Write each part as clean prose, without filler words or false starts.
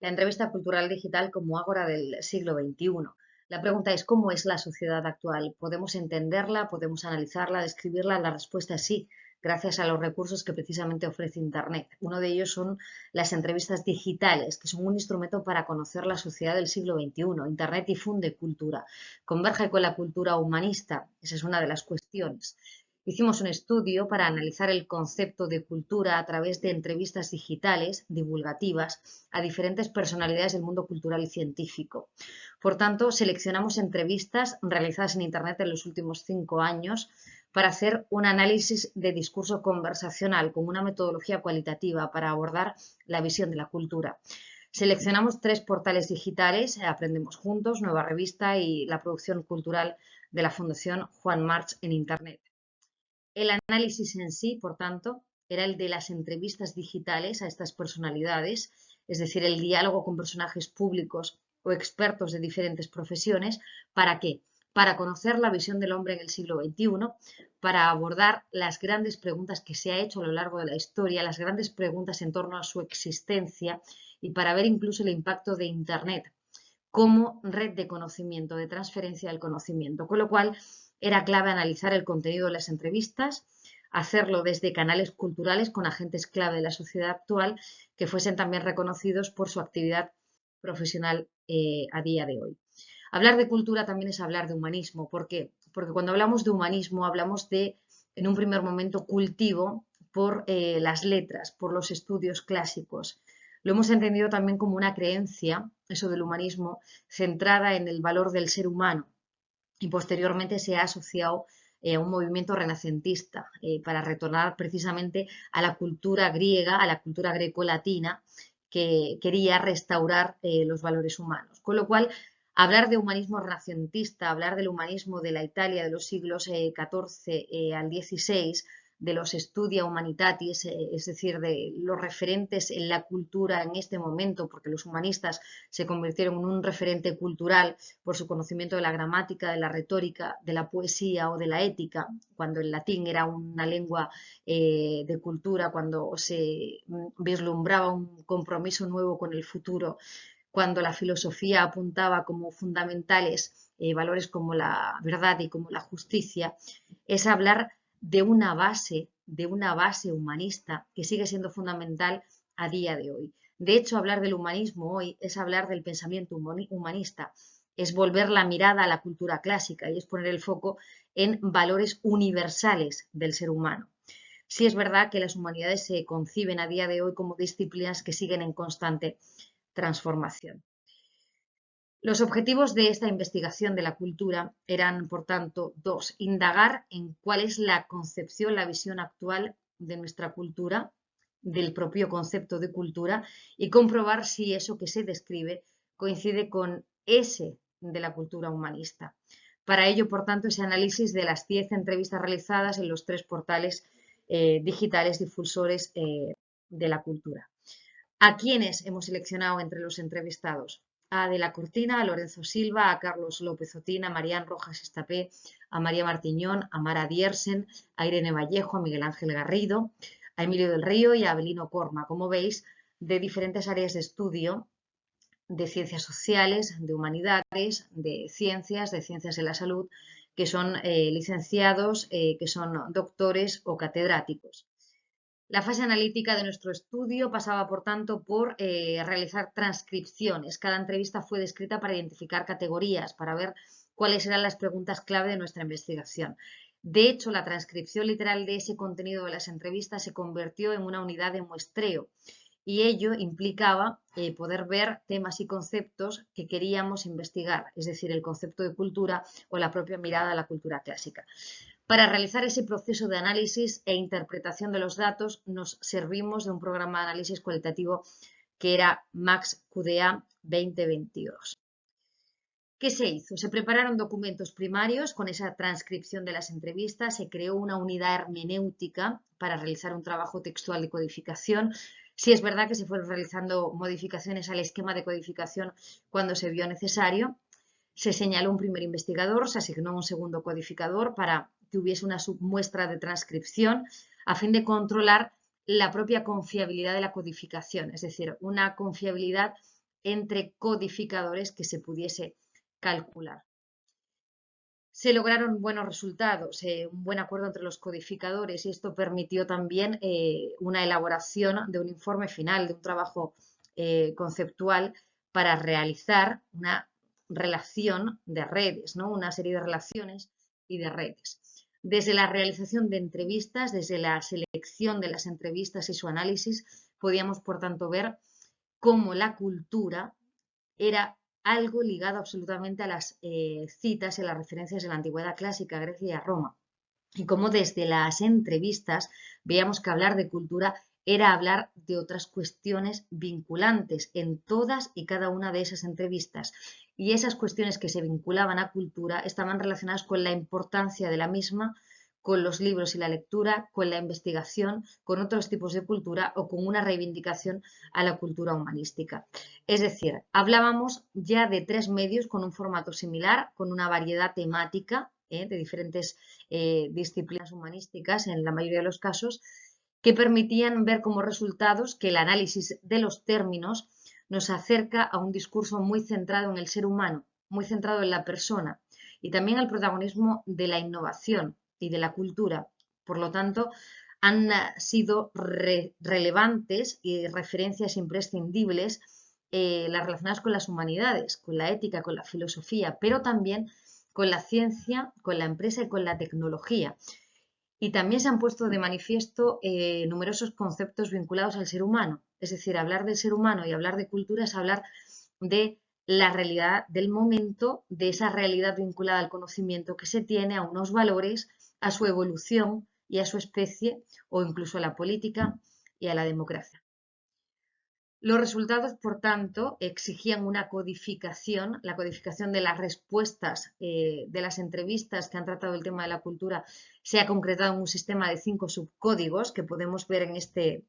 La entrevista cultural digital como ágora del siglo XXI. La pregunta es, ¿cómo es la sociedad actual? ¿Podemos entenderla? ¿Podemos analizarla? ¿Describirla? La respuesta es sí, gracias a los recursos que precisamente ofrece Internet. Uno de ellos son las entrevistas digitales, que son un instrumento para conocer la sociedad del siglo XXI. Internet difunde cultura, converge con la cultura humanista. Esa es una de las cuestiones. Hicimos un estudio para analizar el concepto de cultura a través de entrevistas digitales divulgativas a diferentes personalidades del mundo cultural y científico. Por tanto, seleccionamos entrevistas realizadas en Internet en los últimos 5 años para hacer un análisis de discurso conversacional con una metodología cualitativa para abordar la visión de la cultura. Seleccionamos 3 portales digitales, Aprendemos Juntos, Nueva Revista y la producción cultural de la Fundación Juan March en Internet. El análisis en sí, por tanto, era el de las entrevistas digitales a estas personalidades, es decir, el diálogo con personajes públicos o expertos de diferentes profesiones. ¿Para qué? Para conocer la visión del hombre en el siglo XXI, para abordar las grandes preguntas que se ha hecho a lo largo de la historia, las grandes preguntas en torno a su existencia y para ver incluso el impacto de Internet como red de conocimiento, de transferencia del conocimiento. Con lo cual, era clave analizar el contenido de las entrevistas, hacerlo desde canales culturales con agentes clave de la sociedad actual que fuesen también reconocidos por su actividad profesional a día de hoy. Hablar de cultura también es hablar de humanismo. ¿Por qué? Porque cuando hablamos de humanismo hablamos de, en un primer momento, cultivo por las letras, por los estudios clásicos. Lo hemos entendido también como una creencia, eso del humanismo, centrada en el valor del ser humano y posteriormente se ha asociado a un movimiento renacentista para retornar precisamente a la cultura griega, a la cultura greco-latina que quería restaurar los valores humanos. Con lo cual, hablar de humanismo renacentista, hablar del humanismo de la Italia de los siglos XIV al XVI, de los Studia Humanitatis, es decir, de los referentes en la cultura en este momento, porque los humanistas se convirtieron en un referente cultural por su conocimiento de la gramática, de la retórica, de la poesía o de la ética, cuando el latín era una lengua de cultura, cuando se vislumbraba un compromiso nuevo con el futuro, cuando la filosofía apuntaba como fundamentales valores como la verdad y como la justicia, es hablar de una base humanista que sigue siendo fundamental a día de hoy. De hecho, hablar del humanismo hoy es hablar del pensamiento humanista, es volver la mirada a la cultura clásica y es poner el foco en valores universales del ser humano. Sí es verdad que las humanidades se conciben a día de hoy como disciplinas que siguen en constante transformación. Los objetivos de esta investigación de la cultura eran, por tanto, dos: indagar en cuál es la concepción, la visión actual de nuestra cultura, del propio concepto de cultura, y comprobar si eso que se describe coincide con ese de la cultura humanista. Para ello, por tanto, ese análisis de las 10 entrevistas realizadas en los 3 portales digitales difusores de la cultura. ¿A quiénes hemos seleccionado entre los entrevistados? A De la Cortina, a Lorenzo Silva, a Carlos López Otín, a Marián Rojas Estapé, a María Martiñón, a Mara Diersen, a Irene Vallejo, a Miguel Ángel Garrido, a Emilio del Río y a Abelino Corma, como veis, de diferentes áreas de estudio, de ciencias sociales, de humanidades, de ciencias de la salud, que son licenciados, que son doctores o catedráticos. La fase analítica de nuestro estudio pasaba, por tanto, por realizar transcripciones. Cada entrevista fue descrita para identificar categorías, para ver cuáles eran las preguntas clave de nuestra investigación. De hecho, la transcripción literal de ese contenido de las entrevistas se convirtió en una unidad de muestreo y ello implicaba poder ver temas y conceptos que queríamos investigar, es decir, el concepto de cultura o la propia mirada a la cultura clásica. Para realizar ese proceso de análisis e interpretación de los datos nos servimos de un programa de análisis cualitativo que era MaxQDA 2022. ¿Qué se hizo? Se prepararon documentos primarios con esa transcripción de las entrevistas, se creó una unidad hermenéutica para realizar un trabajo textual de codificación. Sí es verdad que se fueron realizando modificaciones al esquema de codificación cuando se vio necesario. Se señaló un primer investigador, se asignó un segundo codificador para que hubiese una submuestra de transcripción a fin de controlar la propia confiabilidad de la codificación, es decir, una confiabilidad entre codificadores que se pudiese calcular. Se lograron buenos resultados, un buen acuerdo entre los codificadores, y esto permitió también una elaboración de un informe final, de un trabajo conceptual para realizar una relación de redes, ¿no? Una serie de relaciones y de redes. Desde la realización de entrevistas, desde la selección de las entrevistas y su análisis, podíamos, por tanto, ver cómo la cultura era algo ligado absolutamente a las citas y a las referencias de la antigüedad clásica, Grecia y a Roma. Y cómo desde las entrevistas veíamos que hablar de cultura era hablar de otras cuestiones vinculantes en todas y cada una de esas entrevistas. Y esas cuestiones que se vinculaban a cultura estaban relacionadas con la importancia de la misma, con los libros y la lectura, con la investigación, con otros tipos de cultura o con una reivindicación a la cultura humanística. Es decir, hablábamos ya de 3 medios con un formato similar, con una variedad temática de diferentes disciplinas humanísticas en la mayoría de los casos, que permitían ver como resultados que el análisis de los términos nos acerca a un discurso muy centrado en el ser humano, muy centrado en la persona y también al protagonismo de la innovación y de la cultura. Por lo tanto, han sido relevantes y referencias imprescindibles las relacionadas con las humanidades, con la ética, con la filosofía, pero también con la ciencia, con la empresa y con la tecnología. Y también se han puesto de manifiesto numerosos conceptos vinculados al ser humano. Es decir, hablar del ser humano y hablar de cultura es hablar de la realidad del momento, de esa realidad vinculada al conocimiento que se tiene, a unos valores, a su evolución y a su especie, o incluso a la política y a la democracia. Los resultados, por tanto, exigían una codificación, la codificación de las respuestas de las entrevistas que han tratado el tema de la cultura se ha concretado en un sistema de 5 subcódigos que podemos ver en este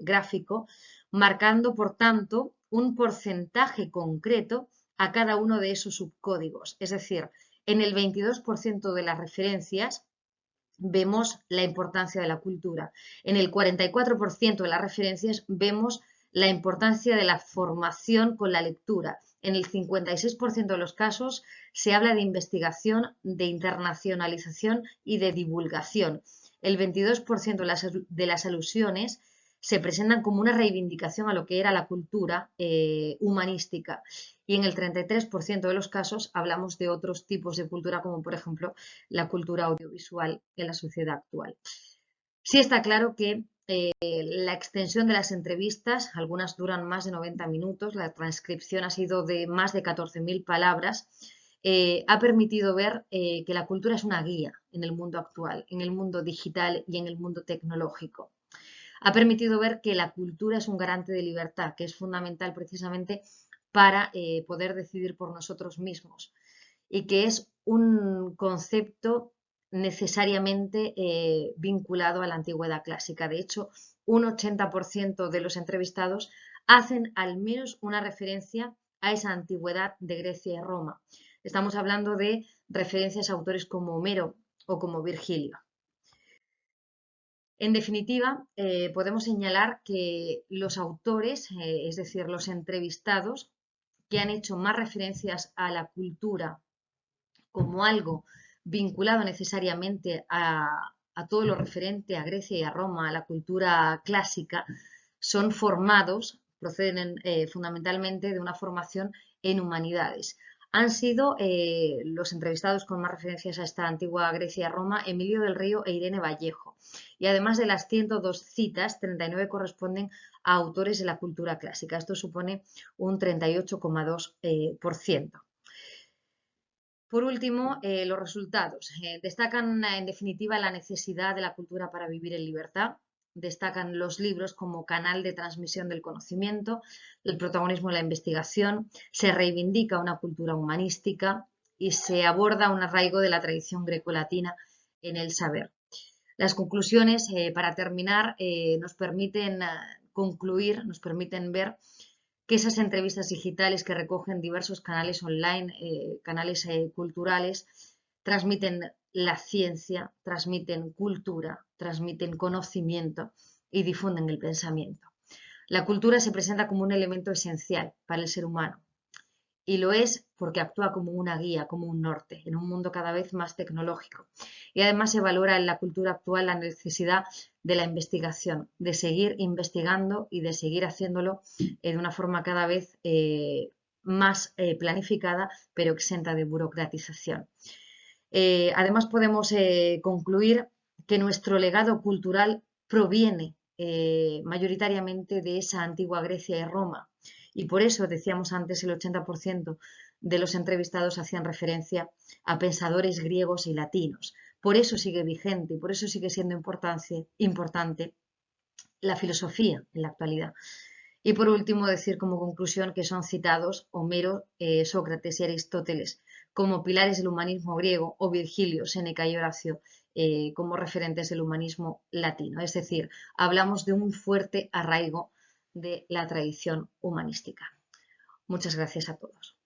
gráfico, marcando, por tanto, un porcentaje concreto a cada uno de esos subcódigos. Es decir, en el 22% de las referencias vemos la importancia de la cultura. En el 44% de las referencias vemos la importancia de la formación con la lectura. En el 56% de los casos se habla de investigación, de internacionalización y de divulgación. El 22% de las alusiones se presentan como una reivindicación a lo que era la cultura humanística. Y en el 33% de los casos hablamos de otros tipos de cultura, como por ejemplo la cultura audiovisual en la sociedad actual. Sí está claro que la extensión de las entrevistas, algunas duran más de 90 minutos, la transcripción ha sido de más de 14.000 palabras, ha permitido ver que la cultura es una guía en el mundo actual, en el mundo digital y en el mundo tecnológico. Ha permitido ver que la cultura es un garante de libertad, que es fundamental precisamente para poder decidir por nosotros mismos y que es un concepto necesariamente vinculado a la antigüedad clásica. De hecho, un 80% de los entrevistados hacen al menos una referencia a esa antigüedad de Grecia y Roma. Estamos hablando de referencias a autores como Homero o como Virgilio. En definitiva, podemos señalar que los autores, es decir, los entrevistados, que han hecho más referencias a la cultura como algo vinculado necesariamente a todo lo referente a Grecia y a Roma, a la cultura clásica, son formados, proceden fundamentalmente de una formación en humanidades. Han sido los entrevistados con más referencias a esta antigua Grecia y Roma, Emilio del Río e Irene Vallejo. Y además de las 102 citas, 39 corresponden a autores de la cultura clásica. Esto supone un 38,2%. Por último, los resultados. Destacan en definitiva la necesidad de la cultura para vivir en libertad. Destacan los libros como canal de transmisión del conocimiento, el protagonismo de la investigación, se reivindica una cultura humanística y se aborda un arraigo de la tradición grecolatina en el saber. Las conclusiones, para terminar, nos permiten concluir, nos permiten ver que esas entrevistas digitales que recogen diversos canales online, canales culturales, transmiten la ciencia, transmiten cultura, transmiten conocimiento y difunden el pensamiento. La cultura se presenta como un elemento esencial para el ser humano y lo es porque actúa como una guía, como un norte, en un mundo cada vez más tecnológico. Y además se valora en la cultura actual la necesidad de la investigación, de seguir investigando y de seguir haciéndolo de una forma cada vez más planificada, pero exenta de burocratización. Además, podemos concluir que nuestro legado cultural proviene mayoritariamente de esa antigua Grecia y Roma. Y por eso, decíamos antes, el 80% de los entrevistados hacían referencia a pensadores griegos y latinos. Por eso sigue vigente y por eso sigue siendo importante la filosofía en la actualidad. Y por último, decir como conclusión que son citados Homero, Sócrates y Aristóteles como pilares del humanismo griego o Virgilio, Séneca y Horacio como referentes del humanismo latino. Es decir, hablamos de un fuerte arraigo de la tradición humanística. Muchas gracias a todos.